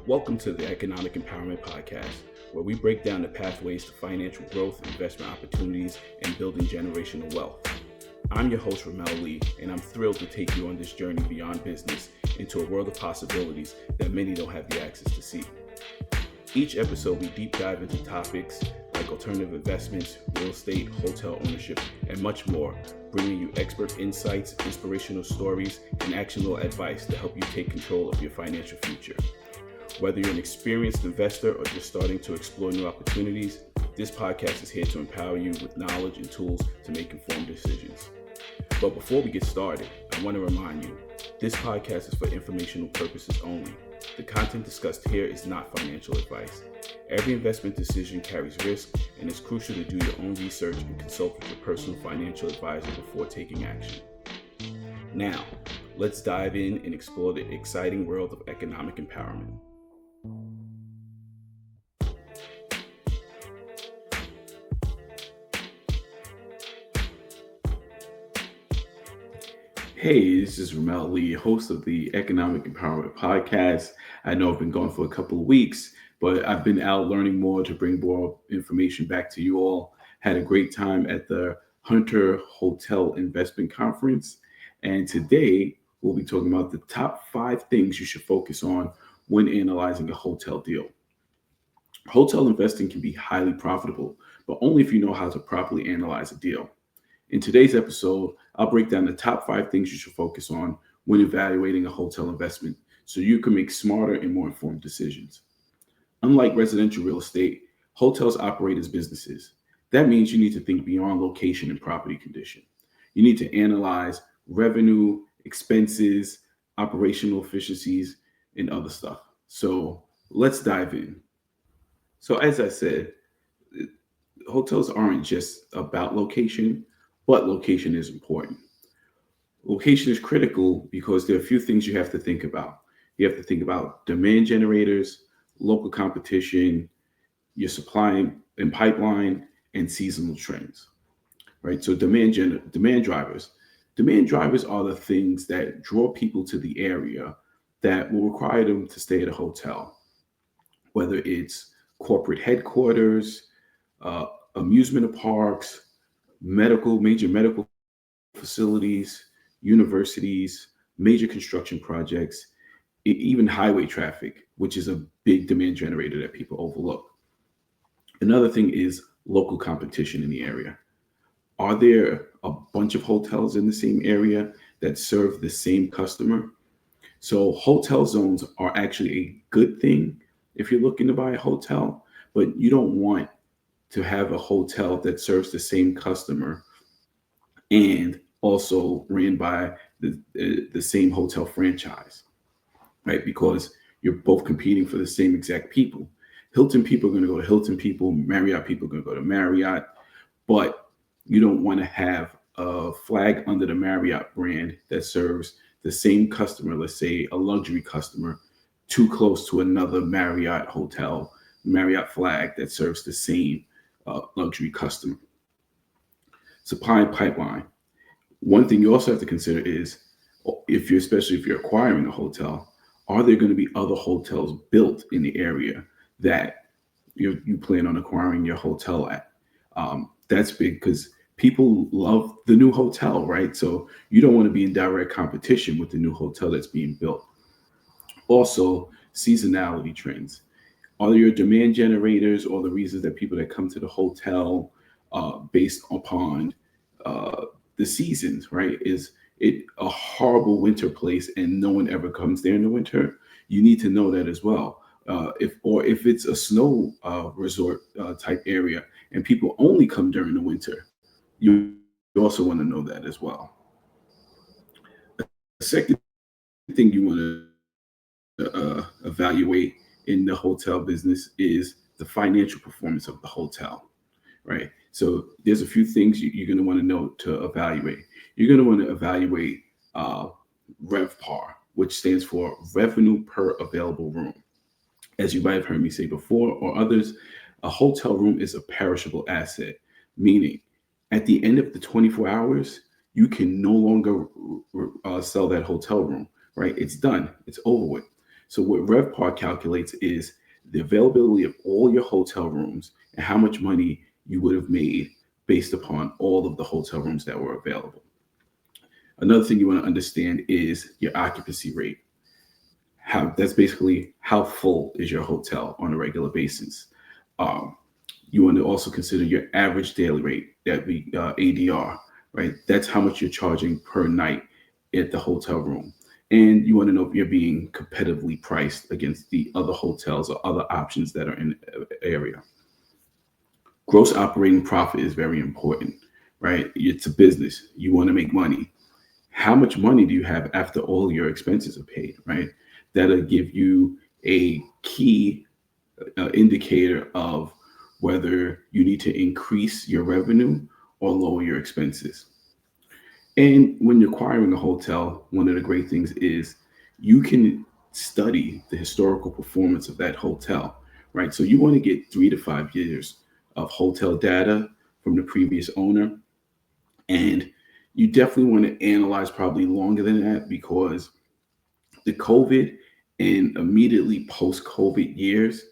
Welcome to the Economic Empowerment Podcast, where we break down the pathways to financial growth, investment opportunities, and building generational wealth. I'm your host, Ramel Lee, and I'm thrilled to take you on this journey beyond business into a world of possibilities that many don't have the access to see. Each episode, we deep dive into topics like alternative investments, real estate, hotel ownership, and much more, bringing you expert insights, inspirational stories, and actionable advice to help you take control of your financial future. Whether you're an experienced investor or just starting to explore new opportunities, this podcast is here to empower you with knowledge and tools to make informed decisions. But before we get started, I want to remind you, this podcast is for informational purposes only. The content discussed here is not financial advice. Every investment decision carries risk, and it's crucial to do your own research and consult with your personal financial advisor before taking action. Now, let's dive in and explore the exciting world of economic empowerment. Hey, this is Ramel Lee, host of the Economic Empowerment Podcast. I know I've been gone for a couple of weeks, but I've been out learning more to bring more information back to you all. Had a great time at the Hunter Hotel Investment Conference. And today we'll be talking about the top 5 things you should focus on when analyzing a hotel deal. Hotel investing can be highly profitable, but only if you know how to properly analyze a deal. In today's episode, I'll break down the top 5 things you should focus on when evaluating a hotel investment so you can make smarter and more informed decisions. Unlike residential real estate, hotels operate as businesses. That means you need to think beyond location and property condition. You need to analyze revenue, expenses, operational efficiencies, and other stuff. So let's dive in. So as I said, hotels aren't just about location, but location is important. Location is critical because there are a few things you have to think about. You have to think about demand generators, local competition, your supply and pipeline, and seasonal trends, right? So demand drivers. Demand drivers are the things that draw people to the area that will require them to stay at a hotel, whether it's corporate headquarters, amusement parks, major medical facilities, universities, major construction projects, even highway traffic, which is a big demand generator that people overlook. Another thing is local competition in the area. Are there a bunch of hotels in the same area that serve the same customer? So hotel zones are actually a good thing if you're looking to buy a hotel, but you don't want to have a hotel that serves the same customer and also ran by the same hotel franchise, right? Because you're both competing for the same exact people. Hilton people are going to go to Hilton people, Marriott people are going to go to Marriott, but you don't want to have a flag under the Marriott brand that serves the same customer, let's say a luxury customer, too close to another Marriott hotel, Marriott flag that serves the same luxury customer. Supply and pipeline. One thing you also have to consider is especially if you're acquiring a hotel, are there going to be other hotels built in the area that you plan on acquiring your hotel at? That's big because people love the new hotel, right? So you don't want to be in direct competition with the new hotel that's being built. Also, seasonality trends. Are your demand generators or the reasons that people that come to the hotel based upon the seasons, right? Is it a horrible winter place and no one ever comes there in the winter? You need to know that as well. If it's a snow resort type area and people only come during the winter, you also want to know that as well. The second thing you want to evaluate in the hotel business is the financial performance of the hotel, right? So there's a few things you're going to want to know to evaluate. You're going to want to evaluate RevPAR, which stands for revenue per available room. As you might have heard me say before or others, a hotel room is a perishable asset, meaning at the end of the 24 hours, you can no longer sell that hotel room, right? It's done. It's over with. So what RevPAR calculates is the availability of all your hotel rooms and how much money you would have made based upon all of the hotel rooms that were available. Another thing you want to understand is your occupancy rate. That's basically how full is your hotel on a regular basis. Um, you want to also consider your average daily rate, that be ADR, right? That's how much you're charging per night at the hotel room. And you want to know if you're being competitively priced against the other hotels or other options that are in the area. Gross operating profit is very important, right? It's a business. You want to make money. How much money do you have after all your expenses are paid, right? That'll give you a key indicator of whether you need to increase your revenue or lower your expenses. And when you're acquiring a hotel, one of the great things is you can study the historical performance of that hotel, right? So you want to get 3 to 5 years of hotel data from the previous owner. And you definitely want to analyze probably longer than that, because the COVID and immediately post COVID years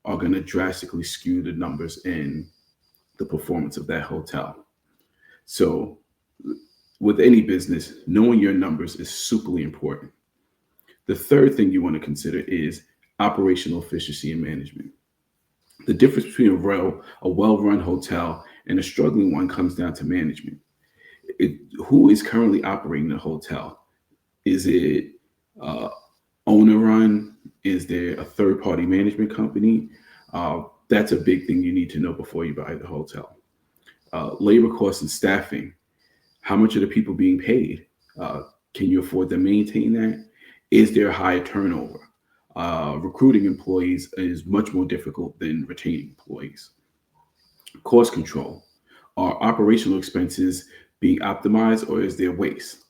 are going to drastically skew the numbers and the performance of that hotel. So, with any business, knowing your numbers is superly important. The third thing you want to consider is operational efficiency and management. The difference between a well-run hotel and a struggling one comes down to management. Who is currently operating the hotel? Is it uh, owner run? Is there a third party management company? That's a big thing you need to know before you buy the hotel. Labor costs and staffing. How much are the people being paid? Uh, can you afford to maintain that? Is there high turnover? Recruiting employees is much more difficult than retaining employees. Cost control. Are operational expenses being optimized, or is there waste?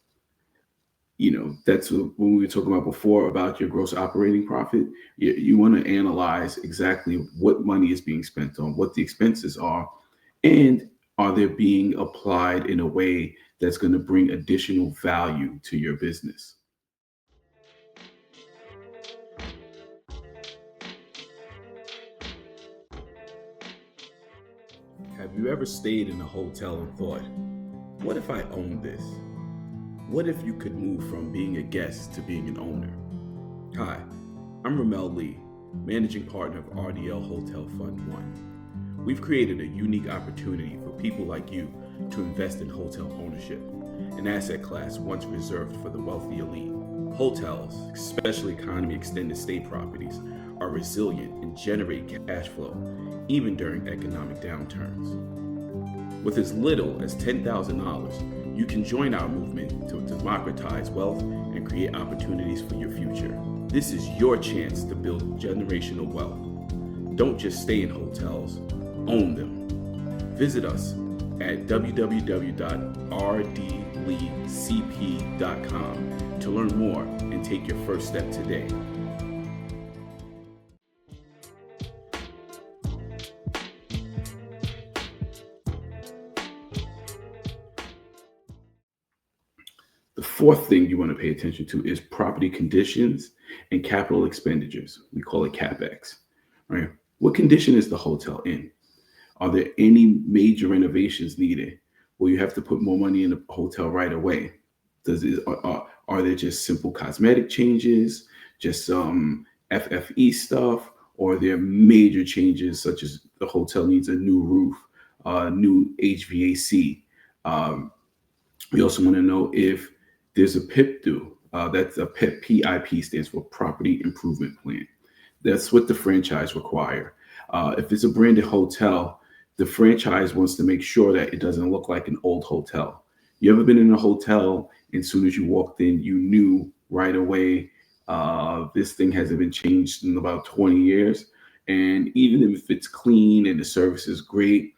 That's when we were talking about before about your gross operating profit. You want to analyze exactly what money is being spent on, what the expenses are, and are they being applied in a way that's going to bring additional value to your business. Have you ever stayed in a hotel and thought, what if I owned this? What if you could move from being a guest to being an owner? Hi, I'm Ramel Lee, managing partner of RDL Hotel Fund 1. We've created a unique opportunity for people like you to invest in hotel ownership, an asset class once reserved for the wealthy elite. Hotels, especially economy extended stay properties, are resilient and generate cash flow even during economic downturns. With as little as $10,000, you can join our movement to democratize wealth and create opportunities for your future. This is your chance to build generational wealth. Don't just stay in hotels, own them. Visit us at www.rdleecp.com to learn more and take your first step today. The fourth thing you want to pay attention to is property conditions and capital expenditures. We call it CapEx, right? What condition is the hotel in? Are there any major renovations needed? Will you have to put more money in the hotel right away? Are there just simple cosmetic changes, just some FFE stuff, or are there major changes such as the hotel needs a new roof, new HVAC? Um, we also want to know if there's a PIP due. That's a PIP stands for Property Improvement Plan. That's what the franchise require. If it's a branded hotel, the franchise wants to make sure that it doesn't look like an old hotel. You ever been in a hotel and as soon as you walked in, you knew right away this thing hasn't been changed in about 20 years? And even if it's clean and the service is great,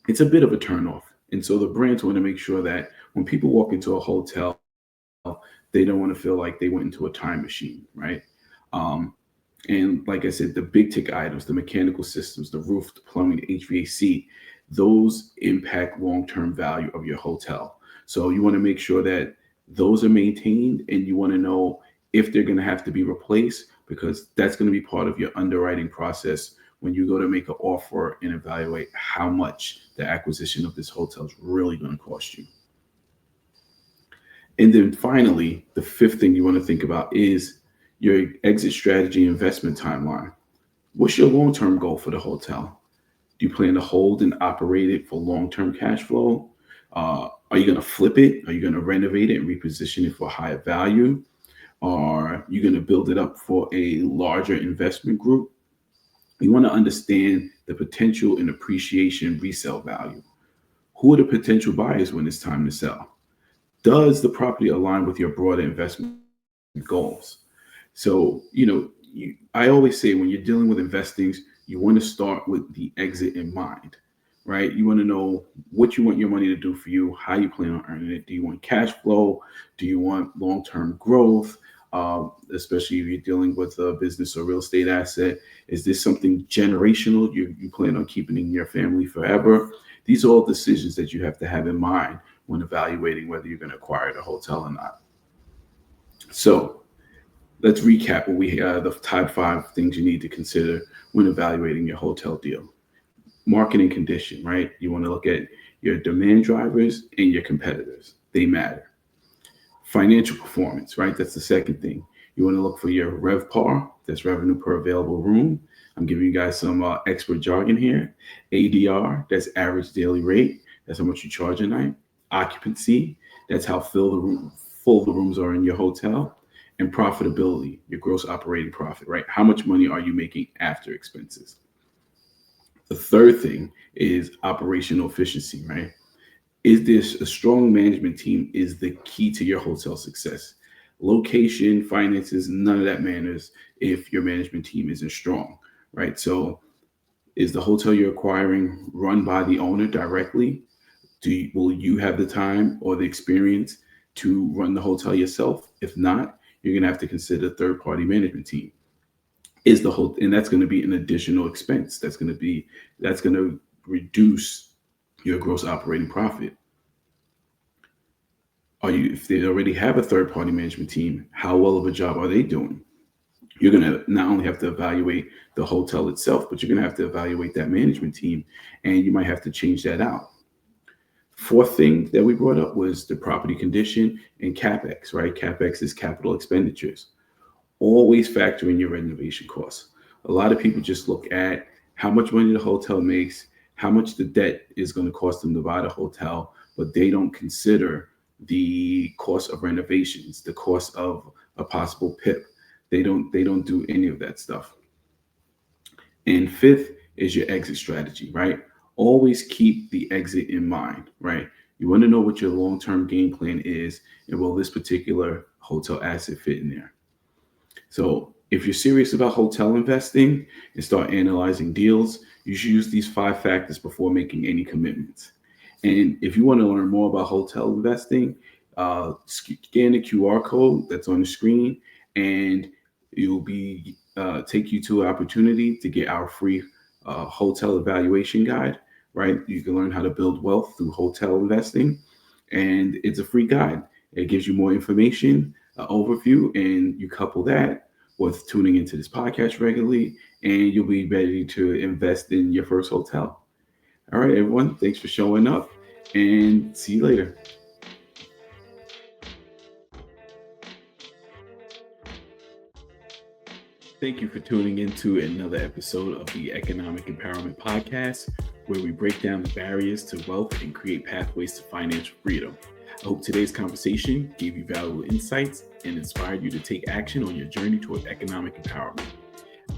it's a bit of a turnoff. And so the brands want to make sure that when people walk into a hotel, they don't want to feel like they went into a time machine, right? Um, and like I said, the big ticket items, the mechanical systems, the roof, the plumbing, the HVAC, those impact long-term value of your hotel. So you want to make sure that those are maintained, and you want to know if they're going to have to be replaced because that's going to be part of your underwriting process when you go to make an offer and evaluate how much the acquisition of this hotel is really going to cost you. And then finally, the fifth thing you want to think about is your exit strategy investment timeline. What's your long-term goal for the hotel? Do you plan to hold and operate it for long-term cash flow? Are you going to flip it? Are you going to renovate it and reposition it for higher value? Are you going to build it up for a larger investment group? You want to understand the potential and appreciation resale value. Who are the potential buyers when it's time to sell? Does the property align with your broader investment goals? So, I always say when you're dealing with investings, you want to start with the exit in mind, right? You want to know what you want your money to do for you, how you plan on earning it. Do you want cash flow? Do you want long-term growth? Especially if you're dealing with a business or real estate asset. Is this something generational you plan on keeping in your family forever? These are all decisions that you have to have in mind when evaluating whether you're going to acquire the hotel or not. So let's recap what the top 5 things you need to consider when evaluating your hotel deal. Marketing condition, right? You want to look at your demand drivers and your competitors. They matter. Financial performance, right? That's the second thing. You want to look for your RevPAR, that's revenue per available room. I'm giving you guys some expert jargon here. ADR, that's average daily rate. That's how much you charge a night. Occupancy, that's how full the rooms are in your hotel. And profitability, your gross operating profit, right? How much money are you making after expenses? The third thing is operational efficiency, right? Is this a strong management team is the key to your hotel success. Location, finances, none of that matters if your management team isn't strong, right? So is the hotel you're acquiring run by the owner directly? Will you have the time or the experience to run the hotel yourself? If not, you're going to have to consider third-party management team. And that's going to be an additional expense. That's going to reduce your gross operating profit. If they already have a third-party management team, how well of a job are they doing? You're going to not only have to evaluate the hotel itself, but you're going to have to evaluate that management team, and you might have to change that out. Fourth thing that we brought up was the property condition and CapEx, right? CapEx is capital expenditures. Always factor in your renovation costs. A lot of people just look at how much money the hotel makes, how much the debt is going to cost them to buy the hotel, but they don't consider the cost of renovations, the cost of a possible PIP. They don't do any of that stuff. And fifth is your exit strategy, right? Always keep the exit in mind, right? You want to know what your long-term game plan is, and will this particular hotel asset fit in there? So if you're serious about hotel investing and start analyzing deals, you should use these 5 factors before making any commitments. And if you want to learn more about hotel investing, scan the QR code that's on the screen, and it'll be take you to an opportunity to get our free hotel evaluation guide, right? You can learn how to build wealth through hotel investing, and it's a free guide. It gives you more information, overview, and you couple that with tuning into this podcast regularly, and you'll be ready to invest in your first hotel. All right, everyone, thanks for showing up, and see you later. Thank you for tuning into another episode of the Economic Empowerment Podcast, where we break down the barriers to wealth and create pathways to financial freedom. I hope today's conversation gave you valuable insights and inspired you to take action on your journey toward economic empowerment.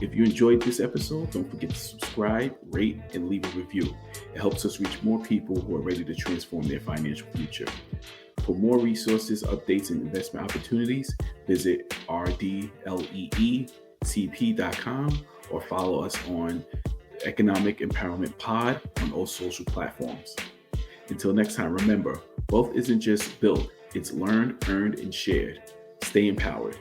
If you enjoyed this episode, don't forget to subscribe, rate, and leave a review. It helps us reach more people who are ready to transform their financial future. For more resources, updates, and investment opportunities, visit RDLEHotelFundI.com or follow us on Economic Empowerment Pod on all social platforms. Until next time, remember, wealth isn't just built, it's learned, earned, and shared. Stay empowered.